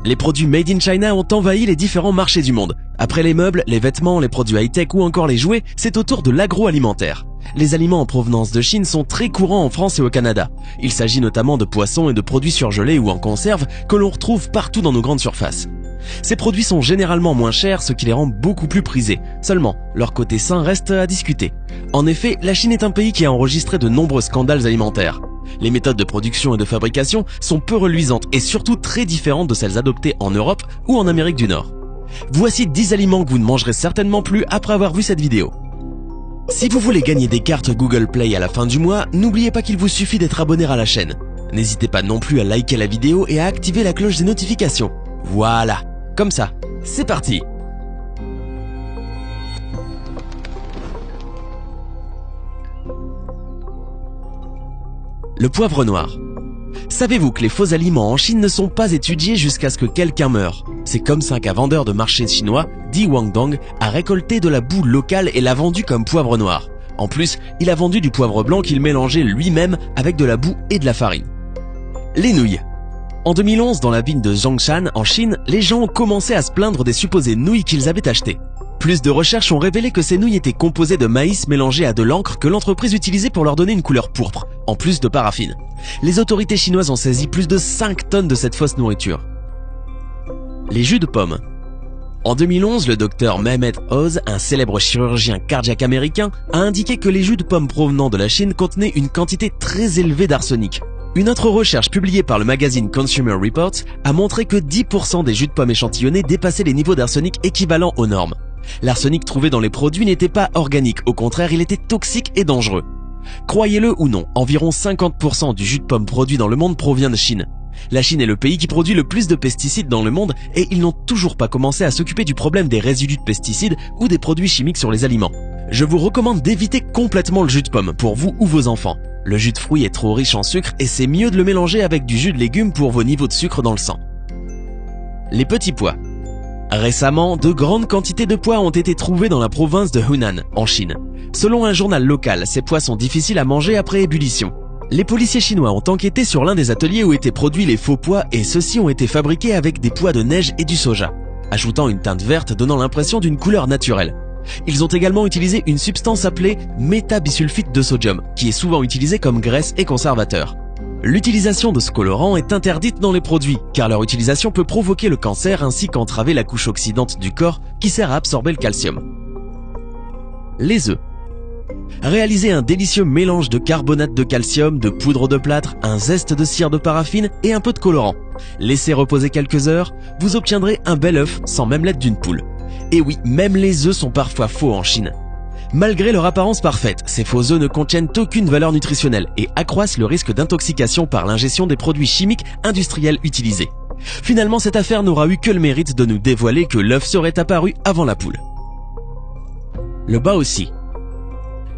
Les produits made in China ont envahi les différents marchés du monde. Après les meubles, les vêtements, les produits high-tech ou encore les jouets, c'est au tour de l'agroalimentaire. Les aliments en provenance de Chine sont très courants en France et au Canada. Il s'agit notamment de poissons et de produits surgelés ou en conserve que l'on retrouve partout dans nos grandes surfaces. Ces produits sont généralement moins chers, ce qui les rend beaucoup plus prisés. Seulement, leur côté sain reste à discuter. En effet, la Chine est un pays qui a enregistré de nombreux scandales alimentaires. Les méthodes de production et de fabrication sont peu reluisantes et surtout très différentes de celles adoptées en Europe ou en Amérique du Nord. Voici 10 aliments que vous ne mangerez certainement plus après avoir vu cette vidéo. Si vous voulez gagner des cartes Google Play à la fin du mois, n'oubliez pas qu'il vous suffit d'être abonné à la chaîne. N'hésitez pas non plus à liker la vidéo et à activer la cloche des notifications. Voilà, comme ça, c'est parti! Le poivre noir. Savez-vous que les faux aliments en Chine ne sont pas étudiés jusqu'à ce que quelqu'un meure? C'est comme ça qu'un vendeur de marché chinois, Di Wangdong, a récolté de la boue locale et l'a vendue comme poivre noir. En plus, il a vendu du poivre blanc qu'il mélangeait lui-même avec de la boue et de la farine. Les nouilles. En 2011, dans la ville de Zhongshan, en Chine, les gens ont commencé à se plaindre des supposées nouilles qu'ils avaient achetées. Plus de recherches ont révélé que ces nouilles étaient composées de maïs mélangé à de l'encre que l'entreprise utilisait pour leur donner une couleur pourpre, en plus de paraffine. Les autorités chinoises ont saisi plus de 5 tonnes de cette fausse nourriture. Les jus de pommes. En 2011, le docteur Mehmet Oz, un célèbre chirurgien cardiaque américain, a indiqué que les jus de pommes provenant de la Chine contenaient une quantité très élevée d'arsenic. Une autre recherche publiée par le magazine Consumer Reports a montré que 10% des jus de pommes échantillonnés dépassaient les niveaux d'arsenic équivalents aux normes. L'arsenic trouvé dans les produits n'était pas organique, au contraire, il était toxique et dangereux. Croyez-le ou non, environ 50% du jus de pomme produit dans le monde provient de Chine. La Chine est le pays qui produit le plus de pesticides dans le monde et ils n'ont toujours pas commencé à s'occuper du problème des résidus de pesticides ou des produits chimiques sur les aliments. Je vous recommande d'éviter complètement le jus de pomme pour vous ou vos enfants. Le jus de fruits est trop riche en sucre et c'est mieux de le mélanger avec du jus de légumes pour vos niveaux de sucre dans le sang. Les petits pois. Récemment, de grandes quantités de pois ont été trouvées dans la province de Hunan, en Chine. Selon un journal local, ces pois sont difficiles à manger après ébullition. Les policiers chinois ont enquêté sur l'un des ateliers où étaient produits les faux pois et ceux-ci ont été fabriqués avec des pois de neige et du soja, ajoutant une teinte verte donnant l'impression d'une couleur naturelle. Ils ont également utilisé une substance appelée métabisulfite de sodium, qui est souvent utilisée comme graisse et conservateur. L'utilisation de ce colorant est interdite dans les produits, car leur utilisation peut provoquer le cancer ainsi qu'entraver la couche oxydante du corps qui sert à absorber le calcium. Les œufs. Réalisez un délicieux mélange de carbonate de calcium, de poudre de plâtre, un zeste de cire de paraffine et un peu de colorant. Laissez reposer quelques heures, vous obtiendrez un bel œuf sans même l'aide d'une poule. Et oui, même les œufs sont parfois faux en Chine. Malgré leur apparence parfaite, ces faux œufs ne contiennent aucune valeur nutritionnelle et accroissent le risque d'intoxication par l'ingestion des produits chimiques industriels utilisés. Finalement, cette affaire n'aura eu que le mérite de nous dévoiler que l'œuf serait apparu avant la poule. Le baozi.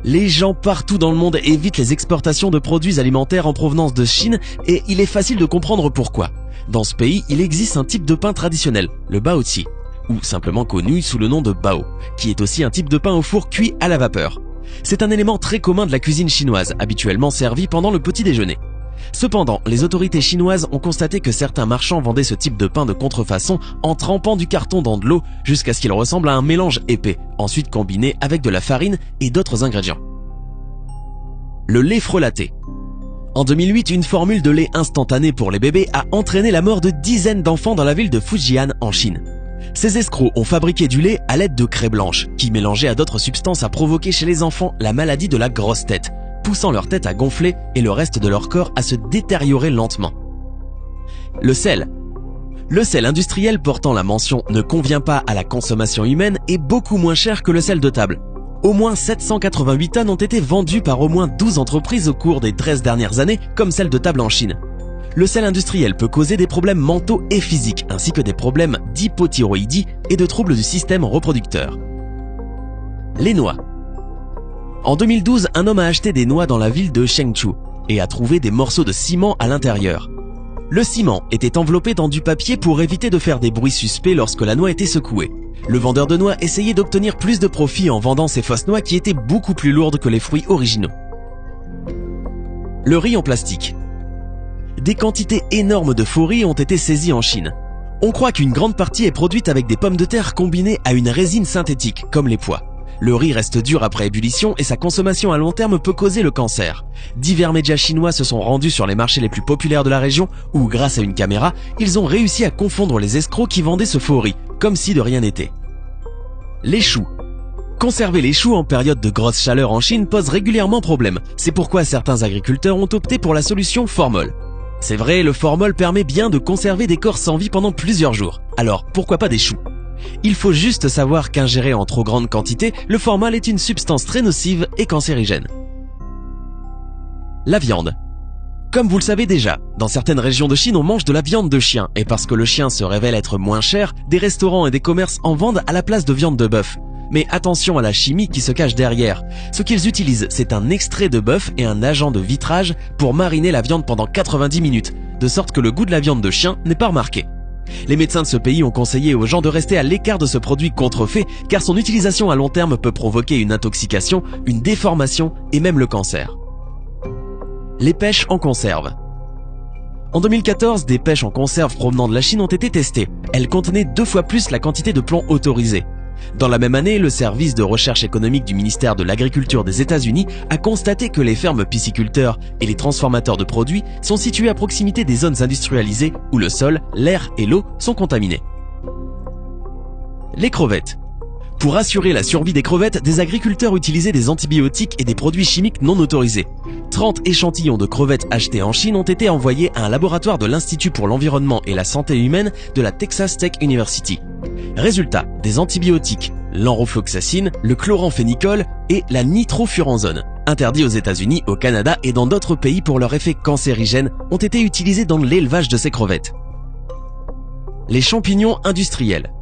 Les gens partout dans le monde évitent les exportations de produits alimentaires en provenance de Chine et il est facile de comprendre pourquoi. Dans ce pays, il existe un type de pain traditionnel, le baozi, ou simplement connu sous le nom de bao, qui est aussi un type de pain au four cuit à la vapeur. C'est un élément très commun de la cuisine chinoise, habituellement servi pendant le petit déjeuner. Cependant, les autorités chinoises ont constaté que certains marchands vendaient ce type de pain de contrefaçon en trempant du carton dans de l'eau jusqu'à ce qu'il ressemble à un mélange épais, ensuite combiné avec de la farine et d'autres ingrédients. Le lait frelaté. En 2008, une formule de lait instantané pour les bébés a entraîné la mort de dizaines d'enfants dans la ville de Fujian en Chine. Ces escrocs ont fabriqué du lait à l'aide de craie blanche, qui mélangée à d'autres substances a provoqué chez les enfants la maladie de la grosse tête, poussant leur tête à gonfler et le reste de leur corps à se détériorer lentement. Le sel. Le sel industriel portant la mention « ne convient pas à la consommation humaine » est beaucoup moins cher que le sel de table. Au moins 788 tonnes ont été vendues par au moins 12 entreprises au cours des 13 dernières années, comme celle de table en Chine. Le sel industriel peut causer des problèmes mentaux et physiques, ainsi que des problèmes d'hypothyroïdie et de troubles du système reproducteur. Les noix. En 2012, un homme a acheté des noix dans la ville de Chengdu et a trouvé des morceaux de ciment à l'intérieur. Le ciment était enveloppé dans du papier pour éviter de faire des bruits suspects lorsque la noix était secouée. Le vendeur de noix essayait d'obtenir plus de profit en vendant ces fausses noix qui étaient beaucoup plus lourdes que les fruits originaux. Le riz en plastique. Des quantités énormes de faux riz ont été saisies en Chine. On croit qu'une grande partie est produite avec des pommes de terre combinées à une résine synthétique, comme les pois. Le riz reste dur après ébullition et sa consommation à long terme peut causer le cancer. Divers médias chinois se sont rendus sur les marchés les plus populaires de la région où, grâce à une caméra, ils ont réussi à confondre les escrocs qui vendaient ce faux riz, comme si de rien n'était. Les choux. Conserver les choux en période de grosse chaleur en Chine pose régulièrement problème. C'est pourquoi certains agriculteurs ont opté pour la solution formol. C'est vrai, le formol permet bien de conserver des corps sans vie pendant plusieurs jours. Alors, pourquoi pas des choux ? Il faut juste savoir qu'ingéré en trop grande quantité, le formol est une substance très nocive et cancérigène. La viande. Comme vous le savez déjà, dans certaines régions de Chine, on mange de la viande de chien, et parce que le chien se révèle être moins cher, des restaurants et des commerces en vendent à la place de viande de bœuf. Mais attention à la chimie qui se cache derrière. Ce qu'ils utilisent, c'est un extrait de bœuf et un agent de vitrage pour mariner la viande pendant 90 minutes, de sorte que le goût de la viande de chien n'est pas remarqué. Les médecins de ce pays ont conseillé aux gens de rester à l'écart de ce produit contrefait car son utilisation à long terme peut provoquer une intoxication, une déformation et même le cancer. Les pêches en conserve. En 2014, des pêches en conserve provenant de la Chine ont été testées. Elles contenaient 2 fois plus la quantité de plomb autorisée. Dans la même année, le service de recherche économique du ministère de l'Agriculture des États-Unis a constaté que les fermes pisciculteurs et les transformateurs de produits sont situés à proximité des zones industrialisées où le sol, l'air et l'eau sont contaminés. Les crevettes. Pour assurer la survie des crevettes, des agriculteurs utilisaient des antibiotiques et des produits chimiques non autorisés. 30 échantillons de crevettes achetés en Chine ont été envoyés à un laboratoire de l'Institut pour l'environnement et la santé humaine de la Texas Tech University. Résultat, des antibiotiques, l'enrofloxacine, le chloramphénicol et la nitrofuranzone, interdits aux États-Unis, au Canada et dans d'autres pays pour leur effet cancérigène, ont été utilisés dans l'élevage de ces crevettes. Les champignons industriels.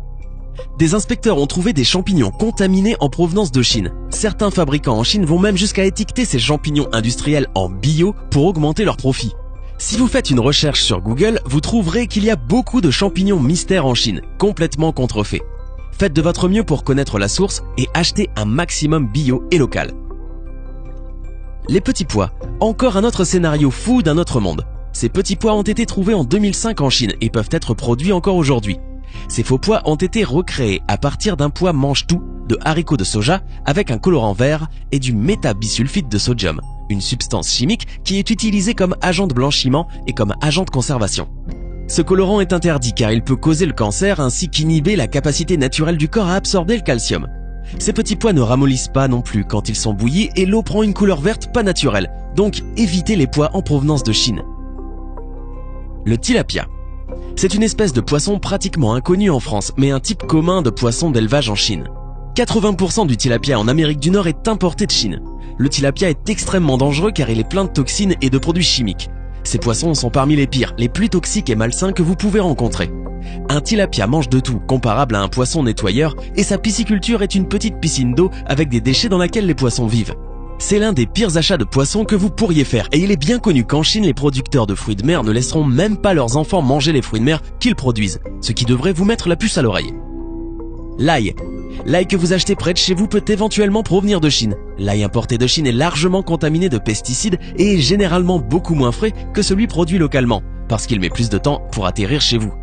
Des inspecteurs ont trouvé des champignons contaminés en provenance de Chine. Certains fabricants en Chine vont même jusqu'à étiqueter ces champignons industriels en bio pour augmenter leurs profits. Si vous faites une recherche sur Google, vous trouverez qu'il y a beaucoup de champignons mystères en Chine, complètement contrefaits. Faites de votre mieux pour connaître la source et achetez un maximum bio et local. Les petits pois. Encore un autre scénario fou d'un autre monde. Ces petits pois ont été trouvés en 2005 en Chine et peuvent être produits encore aujourd'hui. Ces faux pois ont été recréés à partir d'un pois mange-tout de haricots de soja avec un colorant vert et du métabisulfite de sodium, une substance chimique qui est utilisée comme agent de blanchiment et comme agent de conservation. Ce colorant est interdit car il peut causer le cancer ainsi qu'inhiber la capacité naturelle du corps à absorber le calcium. Ces petits pois ne ramollissent pas non plus quand ils sont bouillis et l'eau prend une couleur verte pas naturelle, donc évitez les pois en provenance de Chine. Le tilapia. C'est une espèce de poisson pratiquement inconnu en France, mais un type commun de poisson d'élevage en Chine. 80% du tilapia en Amérique du Nord est importé de Chine. Le tilapia est extrêmement dangereux car il est plein de toxines et de produits chimiques. Ces poissons sont parmi les pires, les plus toxiques et malsains que vous pouvez rencontrer. Un tilapia mange de tout, comparable à un poisson nettoyeur, et sa pisciculture est une petite piscine d'eau avec des déchets dans laquelle les poissons vivent. C'est l'un des pires achats de poissons que vous pourriez faire et il est bien connu qu'en Chine, les producteurs de fruits de mer ne laisseront même pas leurs enfants manger les fruits de mer qu'ils produisent, ce qui devrait vous mettre la puce à l'oreille. L'ail. L'ail que vous achetez près de chez vous peut éventuellement provenir de Chine. L'ail importé de Chine est largement contaminé de pesticides et est généralement beaucoup moins frais que celui produit localement, parce qu'il met plus de temps pour atterrir chez vous.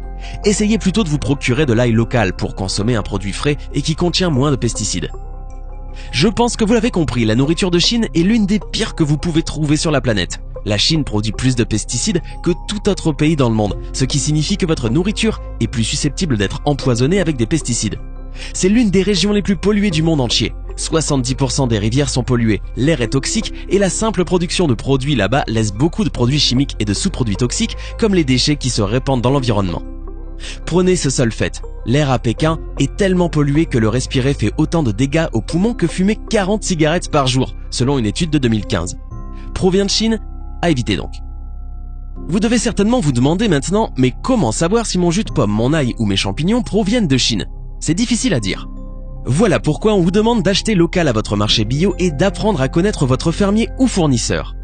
Essayez plutôt de vous procurer de l'ail local pour consommer un produit frais et qui contient moins de pesticides. Je pense que vous l'avez compris, la nourriture de Chine est l'une des pires que vous pouvez trouver sur la planète. La Chine produit plus de pesticides que tout autre pays dans le monde, ce qui signifie que votre nourriture est plus susceptible d'être empoisonnée avec des pesticides. C'est l'une des régions les plus polluées du monde entier. 70% des rivières sont polluées, l'air est toxique et la simple production de produits là-bas laisse beaucoup de produits chimiques et de sous-produits toxiques comme les déchets qui se répandent dans l'environnement. Prenez ce seul fait, l'air à Pékin est tellement pollué que le respirer fait autant de dégâts aux poumons que fumer 40 cigarettes par jour, selon une étude de 2015. Provient de Chine? À éviter donc. Vous devez certainement vous demander maintenant, mais comment savoir si mon jus de pomme, mon ail ou mes champignons proviennent de Chine? C'est difficile à dire. Voilà pourquoi on vous demande d'acheter local à votre marché bio et d'apprendre à connaître votre fermier ou fournisseur.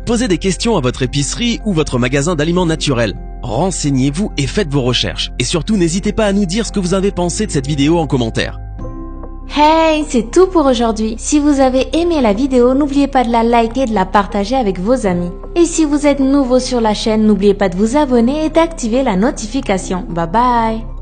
Posez des questions à votre épicerie ou votre magasin d'aliments naturels. Renseignez-vous et faites vos recherches. Et surtout, n'hésitez pas à nous dire ce que vous avez pensé de cette vidéo en commentaire. Hey, c'est tout pour aujourd'hui. Si vous avez aimé la vidéo, n'oubliez pas de la liker et de la partager avec vos amis. Et si vous êtes nouveau sur la chaîne, n'oubliez pas de vous abonner et d'activer la notification. Bye bye.